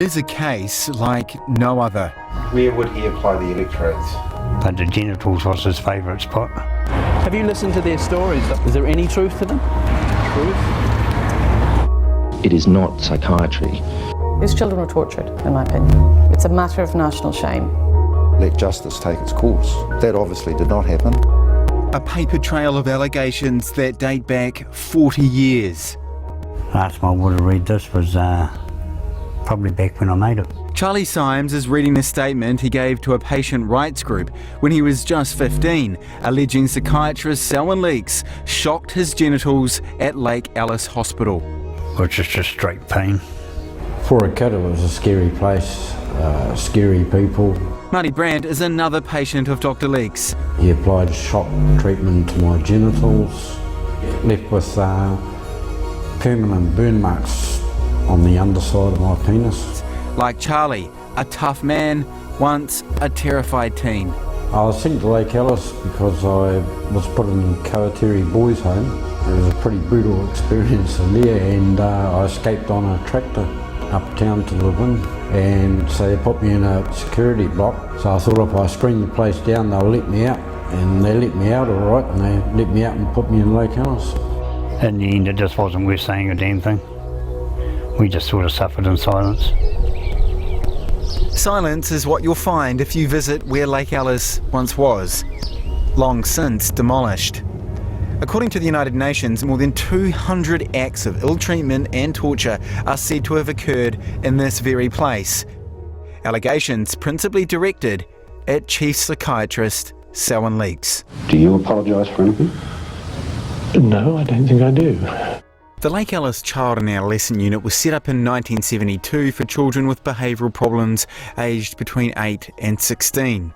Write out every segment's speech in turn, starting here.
Is a case like no other. Where would he apply the electrodes? But the genitals was his favourite spot. Have you listened to their stories? Is there any truth to them? Truth? It is not psychiatry. These children were tortured, in my opinion. It's a matter of national shame. Let justice take its course. That obviously did not happen. A paper trail of allegations that date back 40 years. Last time I would have read this was probably back when I made it. Charlie Symes is reading the statement he gave to a patient rights group when he was just 15, alleging psychiatrist Selwn Leeks shocked his genitals at Lake Alice Hospital. Which is just straight pain. For a kid, it was a scary place, scary people. Marty Brandt is another patient of Dr. Leeks. He applied shock treatment to my genitals, left with permanent burn marks on the underside of my penis. Like Charlie, a tough man, once a terrified teen. I was sent to Lake Alice because I was put in Kawatiri Boys Home. It was a pretty brutal experience in there, and I escaped on a tractor uptown to live in, and so they put me in a security block. So I thought if I screened the place down they'll let me out, and they let me out all right, and they let me out and put me in Lake Alice. In the end, it just wasn't worth saying a damn thing. We just sort of suffered in silence. Silence is what you'll find if you visit where Lake Alice once was, long since demolished. According to the United Nations, more than 200 acts of ill treatment and torture are said to have occurred in this very place. Allegations principally directed at Chief Psychiatrist Selwn Leeks. Do you apologise for anything? No, I don't think I do. The Lake Alice Child and Adolescent Unit was set up in 1972 for children with behavioural problems aged between 8 and 16.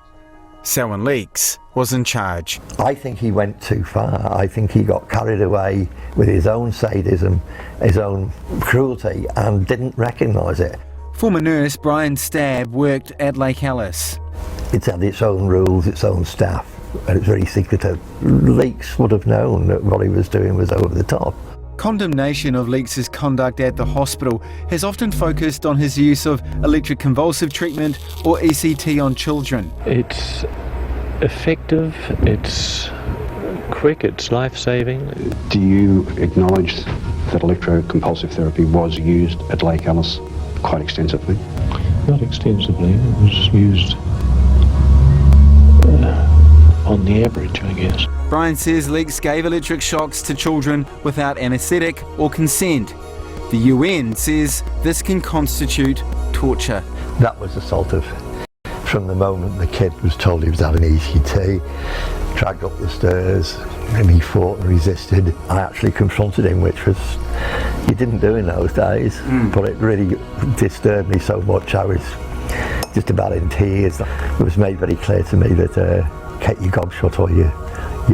Selwn Leeks was in charge. I think he went too far. I think he got carried away with his own sadism, his own cruelty, and didn't recognise it. Former nurse Brian Stabb worked at Lake Alice. It's had its own rules, its own staff, and it's very secretive. Leeks would have known that what he was doing was over the top. Condemnation of Leeks' conduct at the hospital has often focused on his use of electroconvulsive treatment or ECT on children. It's effective, it's quick, it's life-saving. Do you acknowledge that electrocompulsive therapy was used at Lake Alice quite extensively? Not extensively, it was used on the average, I guess. Brian says Leeks gave electric shocks to children without anaesthetic or consent. The UN says this can constitute torture. That was assaultive. From the moment the kid was told he was having ECT, dragged up the stairs, and he fought and resisted. I actually confronted him, which was, you didn't do in those days, but it really disturbed me so much. I was just about in tears. It was made very clear to me that get your gob shut or you're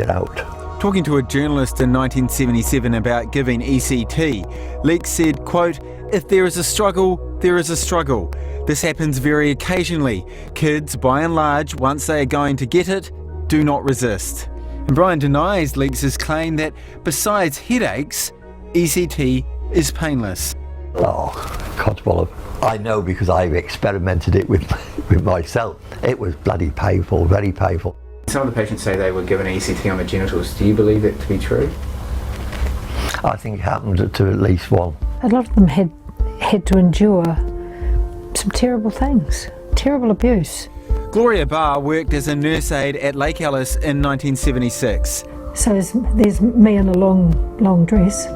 out. Talking to a journalist in 1977 about giving ECT, Leeks said, quote, "If there is a struggle, there is a struggle. This happens very occasionally. Kids, by and large, once they are going to get it, do not resist." And Brian denies Leeks' claim that besides headaches, ECT is painless. Oh, codswallop. I know because I've experimented it with myself. It was bloody painful, very painful. Some of the patients say they were given ECT on the genitals. Do you believe it to be true? I think it happened to at least one. A lot of them had to endure some terrible things, terrible abuse. Gloria Barr worked as a nurse aide at Lake Alice in 1976. So there's me in a long dress.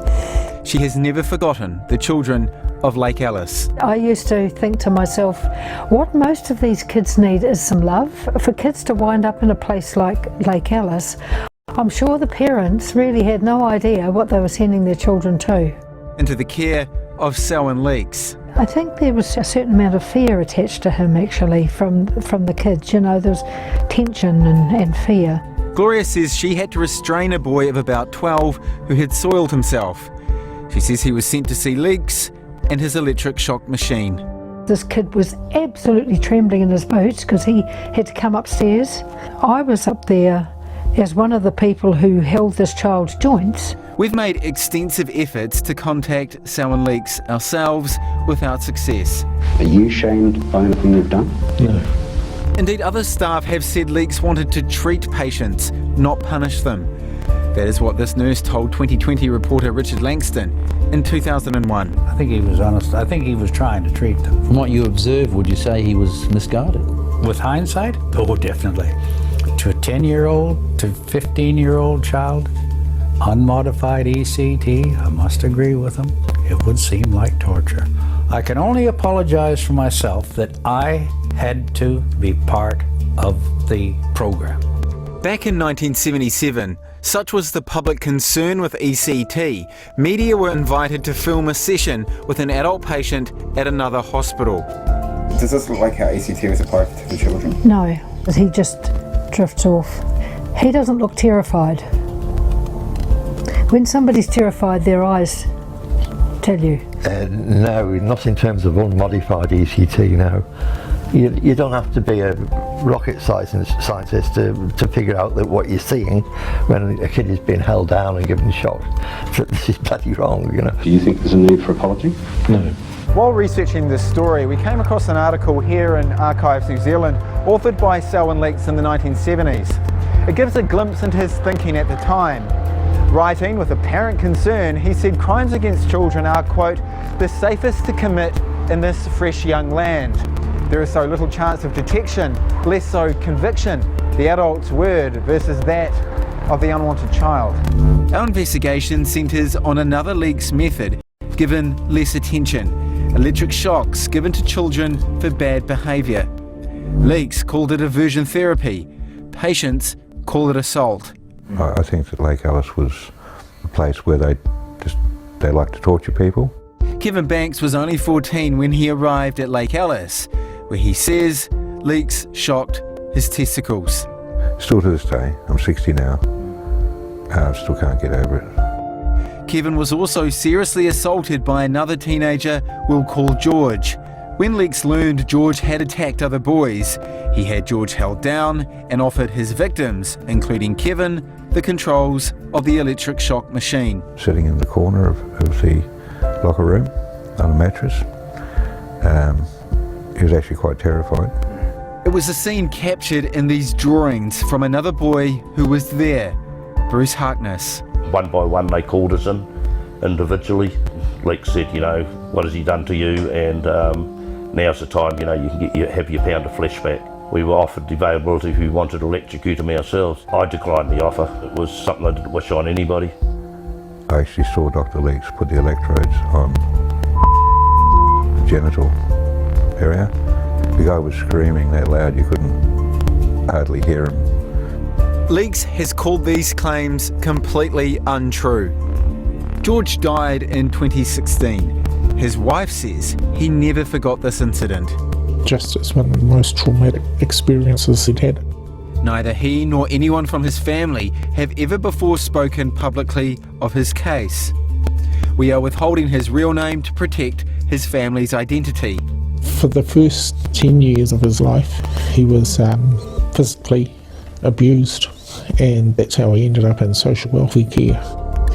She has never forgotten the children of Lake Alice. I used to think to myself, what most of these kids need is some love. For kids to wind up in a place like Lake Alice, I'm sure the parents really had no idea what they were sending their children to. Into the care of Selwn Leeks. I think there was a certain amount of fear attached to him actually from the kids. You know, there was tension and fear. Gloria says she had to restrain a boy of about 12 who had soiled himself. She says he was sent to see Leeks and his electric shock machine. This kid was absolutely trembling in his boots because he had to come upstairs. I was up there as one of the people who held this child's joints. We've made extensive efforts to contact Selwn Leeks ourselves without success. Are you shamed by anything you've done? No. Indeed, other staff have said Leeks wanted to treat patients, not punish them. That is what this nurse told 2020 reporter Richard Langston in 2001. I think he was honest. I think he was trying to treat them. From what you observed, would you say he was misguided? With hindsight? Oh, definitely. To a 10-year-old to 15-year-old child, unmodified ECT, I must agree with him, it would seem like torture. I can only apologize for myself that I had to be part of the program. Back in 1977, such was the public concern with ECT, media were invited to film a session with an adult patient at another hospital. Does this look like how ECT was applied to the children? No, he just drifts off. He doesn't look terrified. When somebody's terrified, their eyes tell you. No, not in terms of unmodified ECT, no. You don't have to be a rocket scientist to figure out that what you're seeing when a kid is being held down and given shock, that this is bloody wrong, you know. Do you think there's a need for apology? No. While researching this story, we came across an article here in Archives New Zealand, authored by Selwn Leeks in the 1970s. It gives a glimpse into his thinking at the time. Writing with apparent concern, he said crimes against children are, quote, the safest to commit in this fresh young land. There is so little chance of detection, less so conviction, the adult's word versus that of the unwanted child. Our investigation centres on another Leeks method, given less attention: electric shocks given to children for bad behaviour. Leeks called it aversion therapy. Patients call it assault. I think that Lake Alice was a place where they like to torture people. Kiwibank was only 14 when he arrived at Lake Alice, where he says Leeks shocked his testicles. Still to this day, I'm 60 now, I still can't get over it. Kevin was also seriously assaulted by another teenager we'll call George. When Leeks learned George had attacked other boys, he had George held down and offered his victims, including Kevin, the controls of the electric shock machine. Sitting in the corner of the locker room on a mattress, he was actually quite terrified. It was a scene captured in these drawings from another boy who was there, Bruce Harkness. One by one they called us in individually. Leeks said, you know, what has he done to you, and now's the time, you know, you can have your pound of flesh back. We were offered the availability if we wanted to electrocute him ourselves. I declined the offer. It was something I didn't wish on anybody. I actually saw Dr. Leeks put the electrodes on the genital area. The guy was screaming that loud you couldn't hardly hear him. Leeks has called these claims completely untrue. George died in 2016. His wife says he never forgot this incident. Just as one of the most traumatic experiences he'd had. Neither he nor anyone from his family have ever before spoken publicly of his case. We are withholding his real name to protect his family's identity. For the first 10 years of his life, he was physically abused, and that's how he ended up in social welfare care.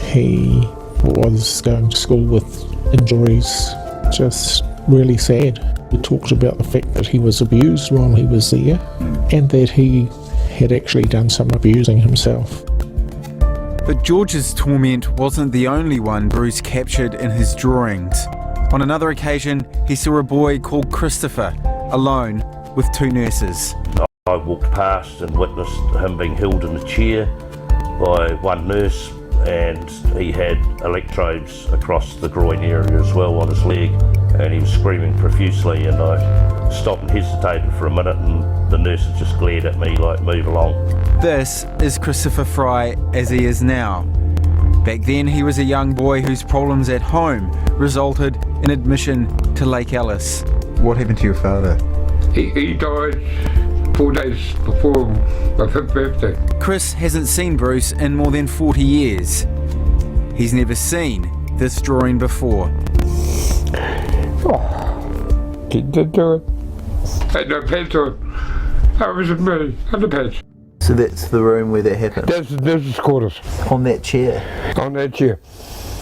He was going to school with injuries, just really sad. We talked about the fact that he was abused while he was there, and that he had actually done some abusing himself. But George's torment wasn't the only one Bruce captured in his drawings. On another occasion, he saw a boy called Christopher, alone with two nurses. I walked past and witnessed him being held in a chair by one nurse, and he had electrodes across the groin area as well on his leg, and he was screaming profusely, and I stopped and hesitated for a minute, and the nurses just glared at me like, move along. This is Christopher Fry as he is now. Back then he was a young boy whose problems at home resulted in admission to Lake Alice. What happened to your father? He died 4 days before my 5th birthday. Chris hasn't seen Bruce in more than 40 years. He's never seen this drawing before. Didn't do it. Had no pants on. I was really underpants. So that's the room where that happened? That's the quarters. On that chair? On that chair.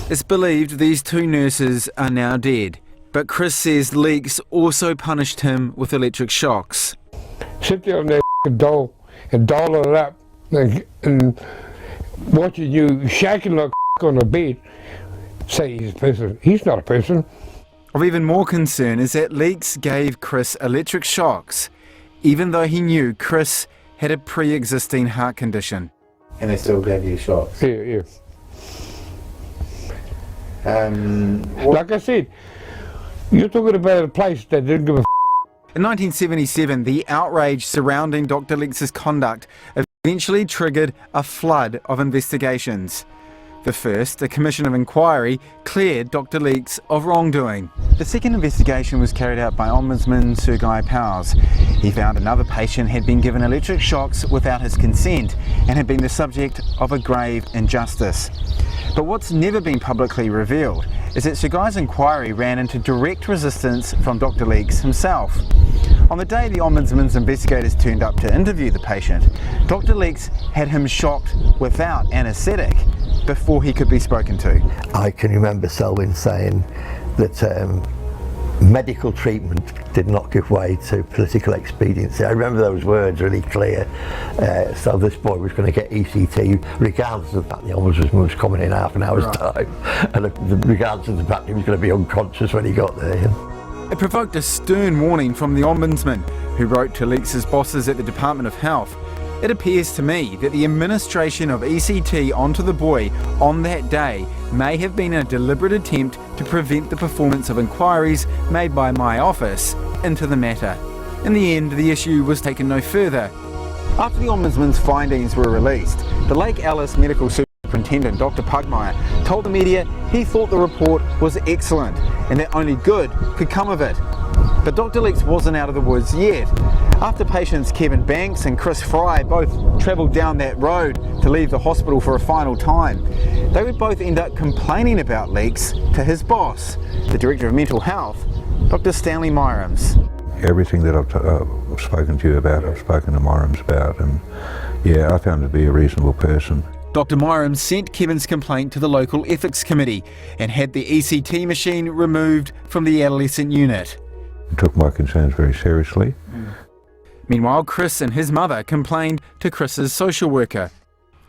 It's believed these two nurses are now dead, but Chris says Leeks also punished him with electric shocks. Sit there on that doll and doll it up and watching you shaking like on the bed, say he's a person. He's not a person. Of even more concern is that Leeks gave Chris electric shocks, even though he knew Chris had a pre-existing heart condition. And they still gave you shocks? Yeah. Like I said, you're talking about a place that didn't give a In 1977, the outrage surrounding Dr. Leeks' conduct eventually triggered a flood of investigations. The first, a commission of inquiry, cleared Dr. Leeks of wrongdoing. The second investigation was carried out by Ombudsman Sir Guy Powers. He found another patient had been given electric shocks without his consent and had been the subject of a grave injustice. But what's never been publicly revealed is that Sir Guy's inquiry ran into direct resistance from Dr. Leeks himself. On the day the Ombudsman's investigators turned up to interview the patient, Dr. Leeks had him shocked without anaesthetic before he could be spoken to. I can remember Selwyn saying that medical treatment did not give way to political expediency. I remember those words really clear. So this boy was going to get ECT regardless of the fact the Ombudsman was coming in half an hour's time, and regardless of the fact he was going to be unconscious when he got there. It provoked a stern warning from the Ombudsman, who wrote to Leeks' bosses at the Department of Health. It appears to me that the administration of ECT onto the boy on that day may have been a deliberate attempt to prevent the performance of inquiries made by my office into the matter. In the end, the issue was taken no further. After the Ombudsman's findings were released, the Lake Alice Medical Superintendent Dr. Pugmire told the media he thought the report was excellent and that only good could come of it. But Dr. Leeks wasn't out of the woods yet. After patients Kiwibank and Chris Fry both travelled down that road to leave the hospital for a final time, they would both end up complaining about Leeks to his boss, the Director of Mental Health, Dr. Selwn Leeks. Everything that I've spoken to you about, I've spoken to Myriams about, and yeah, I found him to be a reasonable person. Dr. Myriams sent Kevin's complaint to the local ethics committee and had the ECT machine removed from the adolescent unit. He took my concerns very seriously. Meanwhile, Chris and his mother complained to Chris's social worker.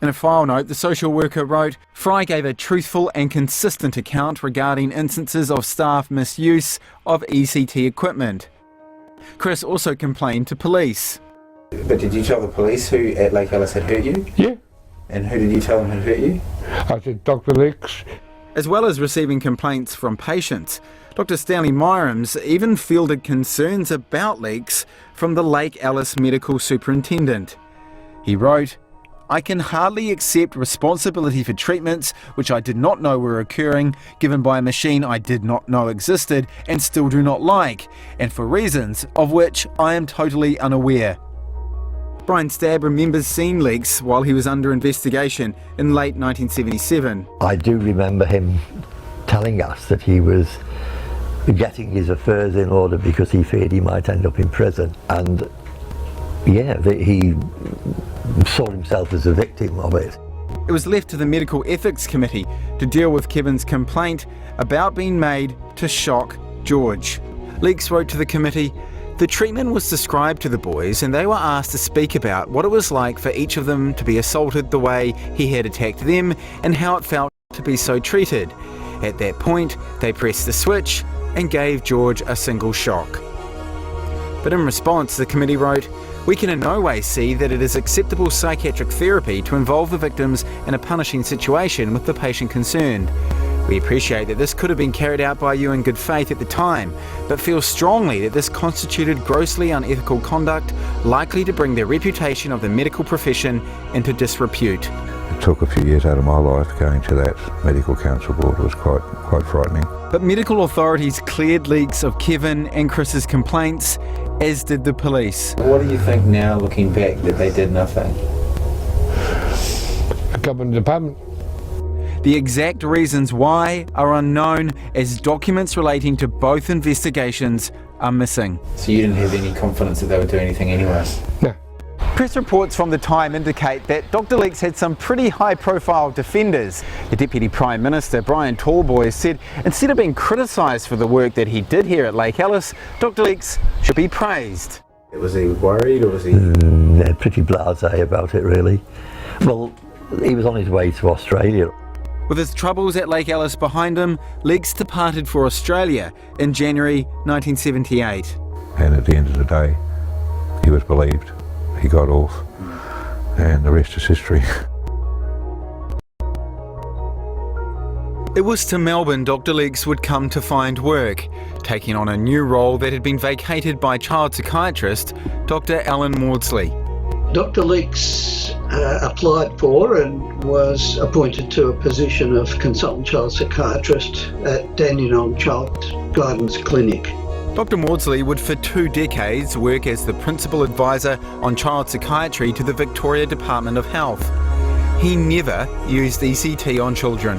In a file note, the social worker wrote, Fry gave a truthful and consistent account regarding instances of staff misuse of ECT equipment. Chris also complained to police. But did you tell the police who at Lake Alice had hurt you? Yeah. And who did you tell them had hurt you? I said Dr. Leeks. As well as receiving complaints from patients, Dr. Selwn Leeks even fielded concerns about leaks from the Lake Alice Medical Superintendent. He wrote, I can hardly accept responsibility for treatments which I did not know were occurring, given by a machine I did not know existed and still do not like, and for reasons of which I am totally unaware. Brian Stabb remembers seeing Leeks while he was under investigation in late 1977. I do remember him telling us that he was getting his affairs in order because he feared he might end up in prison, and yeah, that he saw himself as a victim of it. It was left to the Medical Ethics Committee to deal with Kevin's complaint about being made to shock George. Leeks wrote to the committee, the treatment was described to the boys and they were asked to speak about what it was like for each of them to be assaulted the way he had attacked them and how it felt to be so treated. At that point, they pressed the switch and gave George a single shock. But in response, the committee wrote, we can in no way see that it is acceptable psychiatric therapy to involve the victims in a punishing situation with the patient concerned. We appreciate that this could have been carried out by you in good faith at the time, but feel strongly that this constituted grossly unethical conduct likely to bring the reputation of the medical profession into disrepute. It took a few years out of my life going to that medical council board. It was quite frightening. But medical authorities cleared Leeks of Kevin and Chris's complaints, as did the police. What do you think now, looking back, that they did nothing? The government department. The exact reasons why are unknown, as documents relating to both investigations are missing. So you didn't have any confidence that they would do anything anyway? No. Press reports from the time indicate that Dr. Leeks had some pretty high-profile defenders. The Deputy Prime Minister, Brian Tallboys, said instead of being criticised for the work that he did here at Lake Alice, Dr. Leeks should be praised. Was he worried, or was he... pretty blasé about it, really. Well, he was on his way to Australia. With his troubles at Lake Alice behind him, Leeks departed for Australia in January 1978. And at the end of the day, he was believed. He got off, and the rest is history. It was to Melbourne Dr. Leeks would come to find work, taking on a new role that had been vacated by child psychiatrist Dr. Alan Maudsley. Dr. Leeks applied for and was appointed to a position of consultant child psychiatrist at Dandenong Child Guidance Clinic. Dr. Maudsley would for 2 decades work as the principal advisor on child psychiatry to the Victoria Department of Health. He never used ECT on children.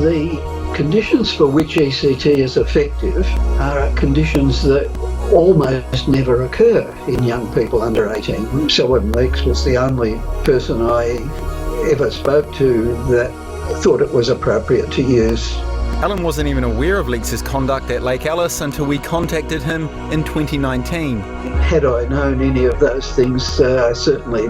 The conditions for which ECT is effective are conditions that almost never occur in young people under 18. Selwn Leeks was the only person I ever spoke to that thought it was appropriate to use. Alan wasn't even aware of Leeks' conduct at Lake Alice until we contacted him in 2019. Had I known any of those things, I certainly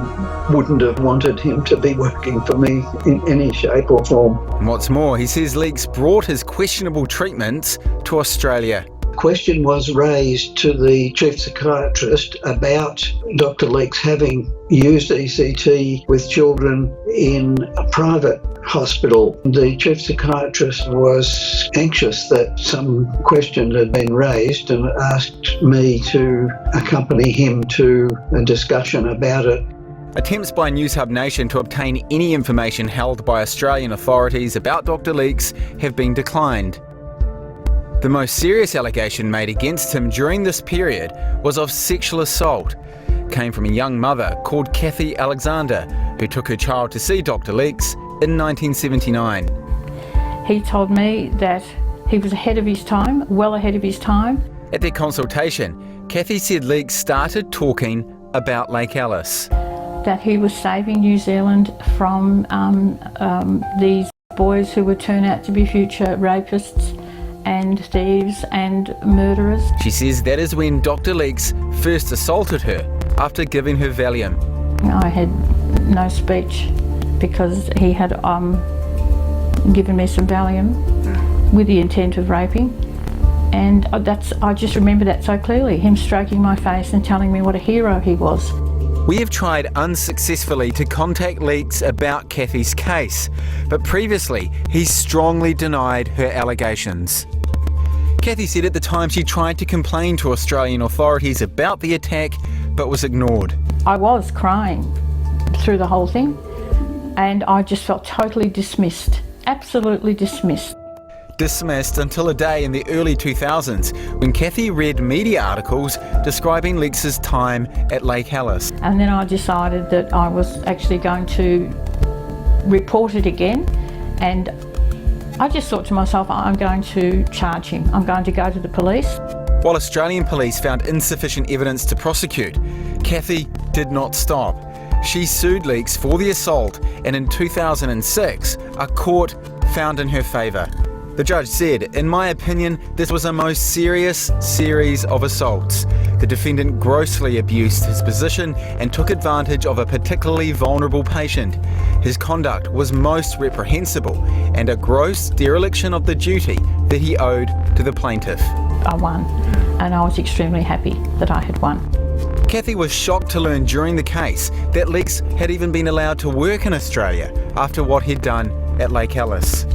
wouldn't have wanted him to be working for me in any shape or form. And what's more, he says Leeks brought his questionable treatments to Australia. Question was raised to the chief psychiatrist about Dr. Leeks having used ECT with children in a private hospital. The chief psychiatrist was anxious that some question had been raised and asked me to accompany him to a discussion about it. Attempts by Newshub Nation to obtain any information held by Australian authorities about Dr. Leeks have been declined. The most serious allegation made against him during this period was of sexual assault. It came from a young mother called Kathy Alexander, who took her child to see Dr. Leeks in 1979. He told me that he was ahead of his time, well ahead of his time. At their consultation, Kathy said Leeks started talking about Lake Alice. That he was saving New Zealand from these boys who would turn out to be future rapists and thieves and murderers. She says that is when Dr. Leeks first assaulted her after giving her Valium. I had no speech because he had given me some Valium with the intent of raping, and I just remember that so clearly, him stroking my face and telling me what a hero he was. We have tried unsuccessfully to contact Leeks about Kathy's case, but previously he strongly denied her allegations. Kathy said at the time she tried to complain to Australian authorities about the attack, but was ignored. I was crying through the whole thing, and I just felt totally dismissed, absolutely dismissed. Dismissed until a day in the early 2000s when Kathy read media articles describing Leeks' time at Lake Alice. And then I decided that I was actually going to report it again, and I just thought to myself, I'm going to charge him. I'm going to go to the police. While Australian police found insufficient evidence to prosecute, Kathy did not stop. She sued Leeks for the assault, and in 2006, a court found in her favour. The judge said, "In my opinion, this was a most serious series of assaults. The defendant grossly abused his position and took advantage of a particularly vulnerable patient. His conduct was most reprehensible and a gross dereliction of the duty that he owed to the plaintiff." I won, and I was extremely happy that I had won. Kathy was shocked to learn during the case that Leeks had even been allowed to work in Australia after what he'd done at Lake Alice.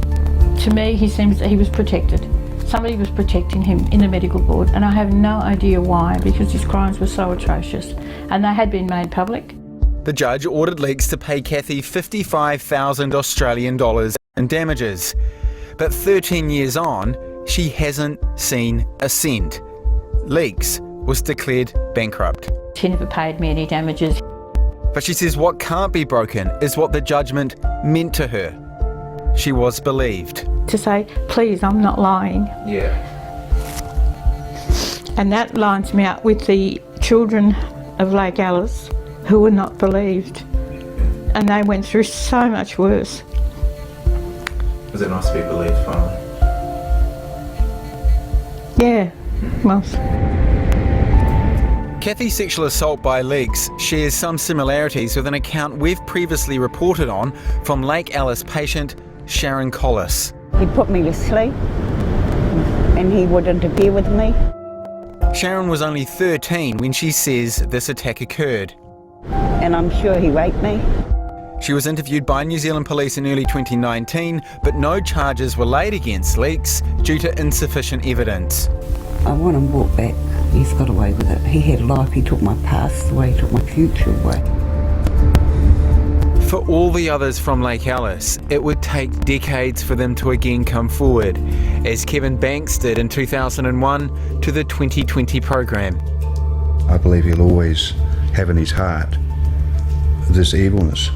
To me, he seems that he was protected. Somebody was protecting him in the medical board, and I have no idea why, because his crimes were so atrocious, and they had been made public. The judge ordered Leeks to pay Kathy 55,000 Australian dollars in damages. But 13 years on, she hasn't seen a cent. Leeks was declared bankrupt. He never paid me any damages. But she says what can't be broken is what the judgment meant to her. she was believed. To say, please, I'm not lying. Yeah. And that lines me up with the children of Lake Alice who were not believed. And they went through so much worse. Was it nice to be believed finally? Yeah, well. Kathy's sexual assault by Leeks shares some similarities with an account we've previously reported on from Lake Alice patient Sharon Collis. He put me to sleep and he would interfere with me. Sharon was only 13 when she says this attack occurred. And I'm sure he raped me. She was interviewed by New Zealand Police in early 2019, but no charges were laid against Leeks due to insufficient evidence. I want him brought back. He's got away with it. He had life, he took my past away, he took my future away. For all the others from Lake Alice, it would take decades for them to again come forward, as Kiwibank did in 2001 to the 2020 program. I believe he'll always have in his heart this evilness.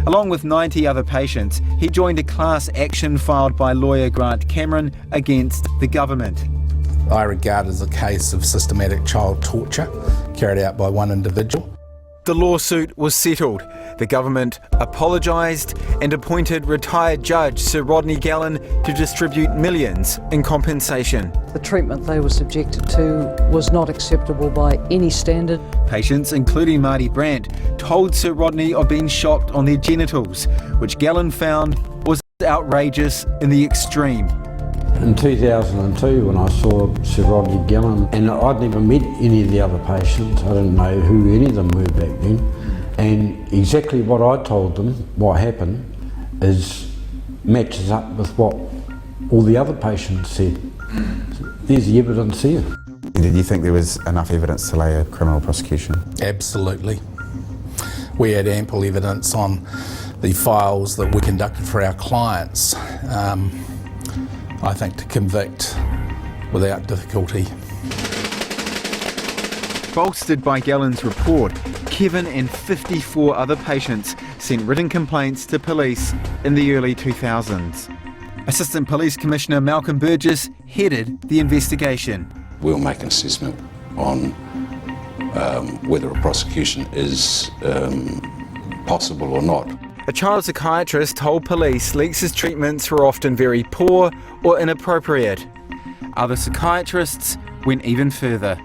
Along with 90 other patients, he joined a class action filed by lawyer Grant Cameron against the government. I regard it as a case of systematic child torture carried out by one individual. The lawsuit was settled. The government apologised and appointed retired judge Sir Rodney Gallen to distribute millions in compensation. The treatment they were subjected to was not acceptable by any standard. Patients, including Marty Brandt, told Sir Rodney of being shocked on their genitals, which Gallen found was outrageous in the extreme. In 2002, when I saw Sir Rodney Gallen, and I'd never met any of the other patients, I didn't know who any of them were back then, and exactly what I told them, what happened, matches up with what all the other patients said. There's the evidence here. Did you think there was enough evidence to lay a criminal prosecution? Absolutely. We had ample evidence on the files that we conducted for our clients. I think to convict without difficulty. Bolstered by Gallen's report, Kevin and 54 other patients sent written complaints to police in the early 2000s. Assistant Police Commissioner Malcolm Burgess headed the investigation. We'll make an assessment on whether a prosecution is possible or not. A child psychiatrist told police Leeks' treatments were often very poor or inappropriate. Other psychiatrists went even further.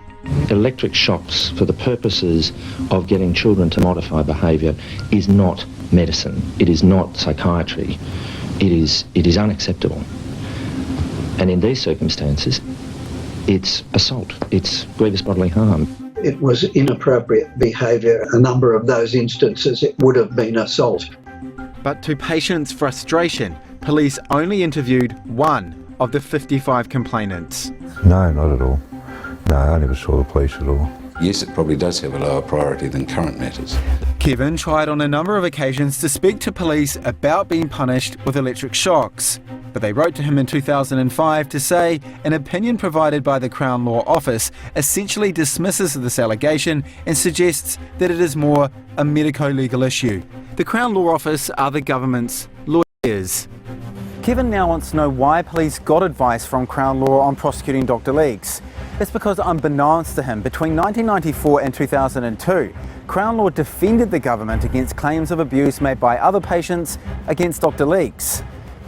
Electric shocks for the purposes of getting children to modify behaviour is not medicine. It is not psychiatry. It is unacceptable. And in these circumstances, it's assault. It's grievous bodily harm. It was inappropriate behaviour. A number of those instances, it would have been assault. But to patients' frustration, police only interviewed one of the 55 complainants. No, not at all. No, I never saw the police at all. Yes, it probably does have a lower priority than current matters. Kevin tried on a number of occasions to speak to police about being punished with electric shocks, but they wrote to him in 2005 to say an opinion provided by the Crown Law Office essentially dismisses this allegation and suggests that it is more a medico-legal issue. The Crown Law Office are the government's lawyers. Kevin now wants to know why police got advice from Crown Law on prosecuting Dr. Leeks. It's because, unbeknownst to him, between 1994 and 2002, Crown Law defended the government against claims of abuse made by other patients against Dr. Leeks,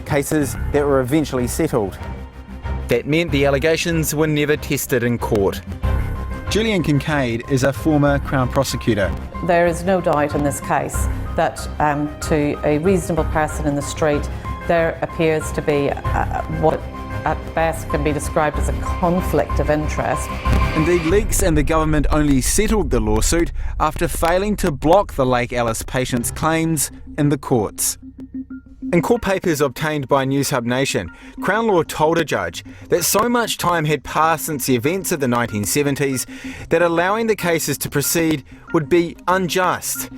cases that were eventually settled. That meant the allegations were never tested in court. Julian Kincaid is a former Crown prosecutor. There is no doubt in this case that to a reasonable person in the street, there appears to be what at best can be described as a conflict of interest. Indeed, Leeks and the government only settled the lawsuit after failing to block the Lake Alice patients' claims in the courts. In court papers obtained by Newshub Nation, Crown Law told a judge that so much time had passed since the events of the 1970s that allowing the cases to proceed would be unjust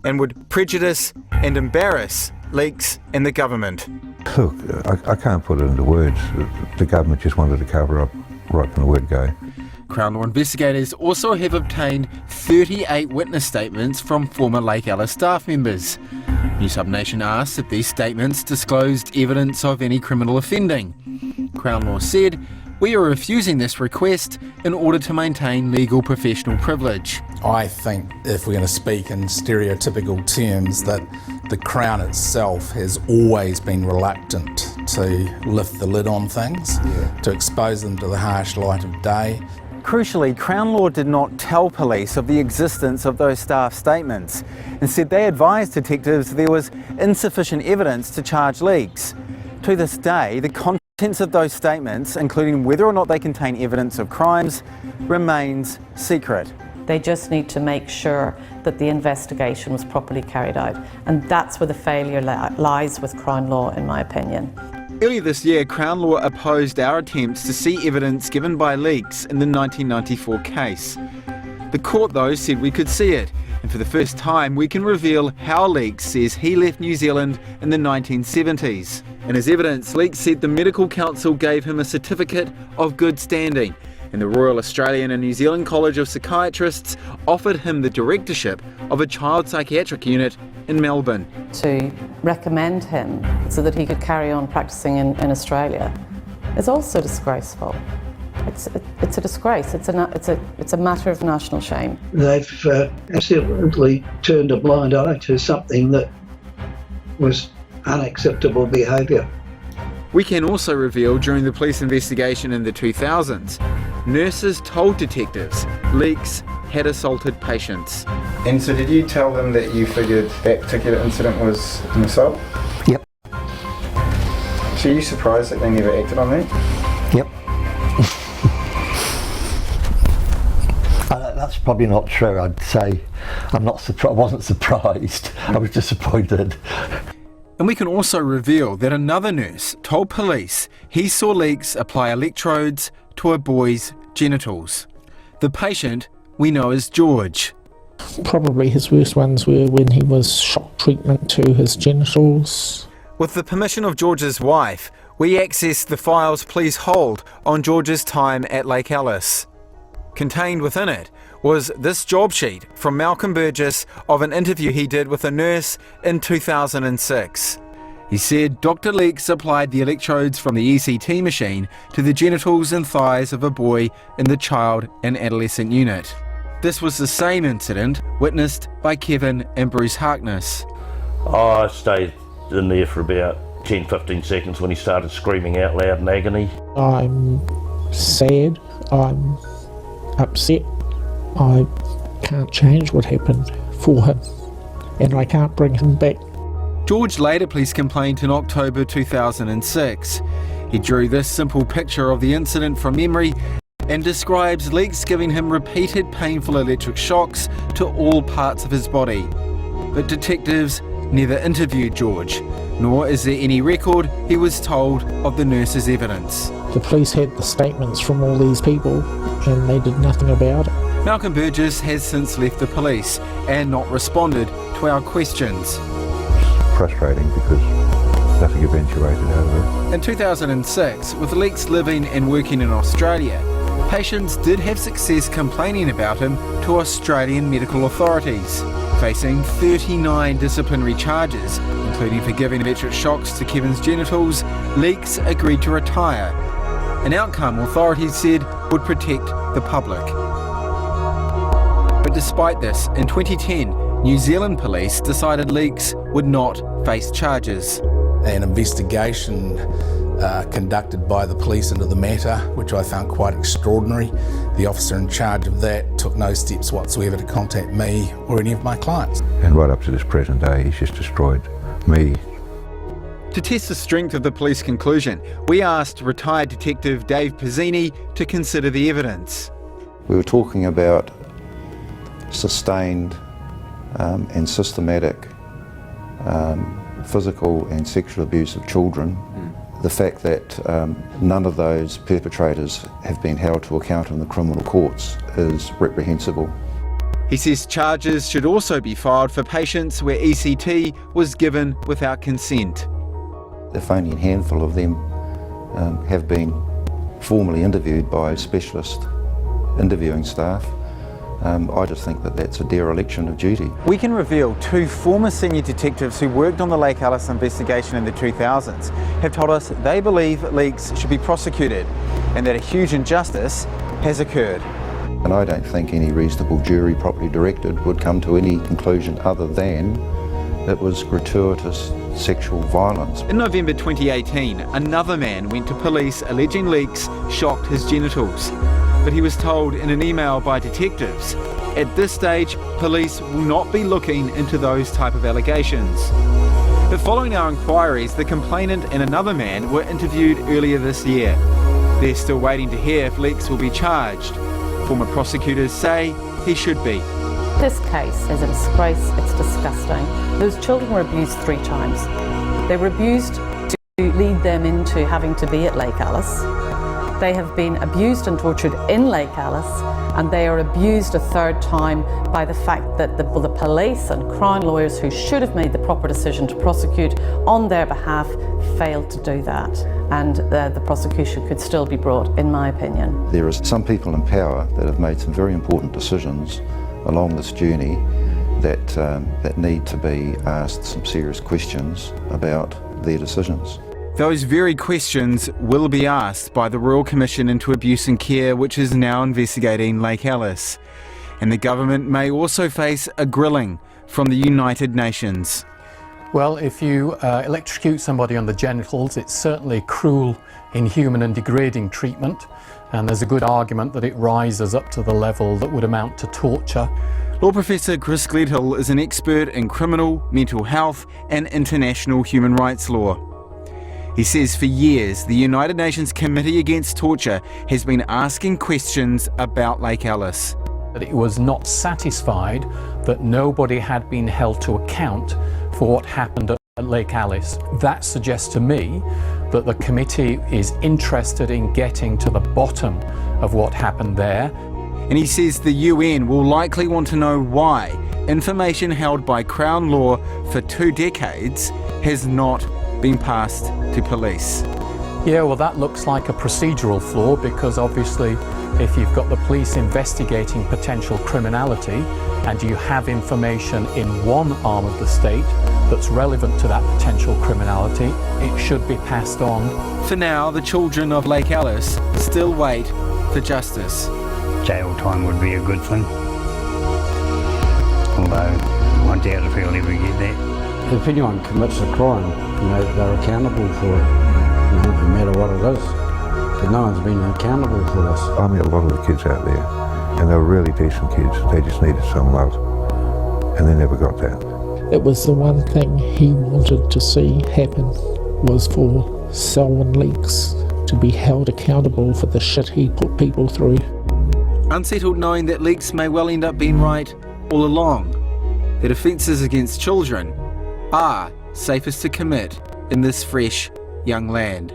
and would prejudice and embarrass Leeks and the government. Look, I can't put it into words. The government just wanted to cover up right from the word go. Crown Law investigators also have obtained 38 witness statements from former Lake Alice staff members. Newshub Nation asked if these statements disclosed evidence of any criminal offending. Crown Law said, "We are refusing this request in order to maintain legal professional privilege." I think if we're going to speak in stereotypical terms, that the Crown itself has always been reluctant to lift the lid on things, to expose them to the harsh light of day. Crucially, Crown Law did not tell police of the existence of those staff statements. Instead, they advised detectives there was insufficient evidence to charge Leeks. To this day, the contents of those statements, including whether or not they contain evidence of crimes, remains secret. They just need to make sure that the investigation was properly carried out, and that's where the failure lies with Crown Law, in my opinion. Earlier this year, Crown Law opposed our attempts to see evidence given by Leeks in the 1994 case. The court, though, said we could see it, and for the first time we can reveal how Leeks says he left New Zealand in the 1970s. In his evidence, Leeks said the Medical Council gave him a certificate of good standing, and the Royal Australian and New Zealand College of Psychiatrists offered him the directorship of a child psychiatric unit in Melbourne. To recommend him so that he could carry on practicing in Australia is also disgraceful. It's a disgrace. It's a matter of national shame. They've absolutely turned a blind eye to something that was unacceptable behaviour. We can also reveal during the police investigation in the 2000s, nurses told detectives Leeks had assaulted patients. And so did you tell them that you figured that particular incident was an assault? Yep. So are you surprised that they never acted on that? Yep. That's probably not true. I'd say I wasn't surprised. I was disappointed. And we can also reveal that another nurse told police he saw Leeks apply electrodes to a boy's genitals. The patient we know as George. Probably his worst ones were when he was shock treatment to his genitals. With the permission of George's wife, we accessed the files police hold on George's time at Lake Alice. Contained within it was this job sheet from Malcolm Burgess of an interview he did with a nurse in 2006. He said Dr. Leeks applied the electrodes from the ECT machine to the genitals and thighs of a boy in the child and adolescent unit. This was the same incident witnessed by Kevin and Bruce Harkness. I stayed in there for about 10-15 seconds when he started screaming out loud in agony. I'm sad, I'm upset, I can't change what happened for him, and I can't bring him back. George later police complained in October 2006. He drew this simple picture of the incident from memory and describes Leeks giving him repeated painful electric shocks to all parts of his body. But detectives never interviewed George, nor is there any record he was told of the nurse's evidence. The police had the statements from all these people and they did nothing about it. Malcolm Burgess has since left the police and not responded to our questions. Frustrating because nothing eventuated out of it. In 2006, with Leeks living and working in Australia, patients did have success complaining about him to Australian medical authorities. Facing 39 disciplinary charges, including for giving electric shocks to Kevin's genitals, Leeks agreed to retire, an outcome authorities said would protect the public. But despite this, in 2010, New Zealand police decided Leeks would not face charges. An investigation conducted by the police into the matter, which I found quite extraordinary. The officer in charge of that took no steps whatsoever to contact me or any of my clients. And right up to this present day, he's just destroyed me. To test the strength of the police conclusion, we asked retired detective Dave Pizzini to consider the evidence. We were talking about sustained and systematic physical and sexual abuse of children. The fact that none of those perpetrators have been held to account in the criminal courts is reprehensible. He says charges should also be filed for patients where ECT was given without consent. If only a handful of them have been formally interviewed by specialist interviewing staff, I just think that that's a dereliction of duty. We can reveal 2 former senior detectives who worked on the Lake Alice investigation in the 2000s have told us they believe Leeks should be prosecuted and that a huge injustice has occurred. And I don't think any reasonable jury properly directed would come to any conclusion other than it was gratuitous sexual violence. In November 2018, another man went to police alleging Leeks shocked his genitals. But he was told in an email by detectives, at this stage, police will not be looking into those type of allegations. But following our inquiries, the complainant and another man were interviewed earlier this year. They're still waiting to hear if Leeks will be charged. Former prosecutors say he should be. This case is a disgrace, it's disgusting. Those children were abused 3 times. They were abused to lead them into having to be at Lake Alice. They have been abused and tortured in Lake Alice, and they are abused a 3rd time by the fact that the police and Crown lawyers who should have made the proper decision to prosecute on their behalf failed to do that. And the prosecution could still be brought, in my opinion. There are some people in power that have made some very important decisions along this journey that need to be asked some serious questions about their decisions. Those very questions will be asked by the Royal Commission into Abuse and Care, which is now investigating Lake Alice. And the government may also face a grilling from the United Nations. Well, if you electrocute somebody on the genitals, it's certainly cruel, inhuman and degrading treatment, and there's a good argument that it rises up to the level that would amount to torture. Law Professor Chris Gledhill is an expert in criminal, mental health and international human rights law. He says for years the United Nations Committee Against Torture has been asking questions about Lake Alice. That it was not satisfied that nobody had been held to account for what happened at Lake Alice. That suggests to me that the committee is interested in getting to the bottom of what happened there. And he says the UN will likely want to know why information held by Crown law for 2 decades has not been passed to police. Yeah, well, that looks like a procedural flaw, because obviously if you've got the police investigating potential criminality and you have information in one arm of the state that's relevant to that potential criminality, it should be passed on. For now, the children of Lake Alice still wait for justice. Jail time would be a good thing, although I doubt if he'll ever get that. If anyone commits a crime, they're accountable for it, no matter what it is. But no one's been accountable for this. I meet a lot of the kids out there, and they're really decent kids. They just needed some love, and they never got that. It was the one thing he wanted to see happen, was for Selwn Leeks to be held accountable for the shit he put people through. Unsettled knowing that Leeks may well end up being right all along, that offences against children are safest to commit in this fresh, young land.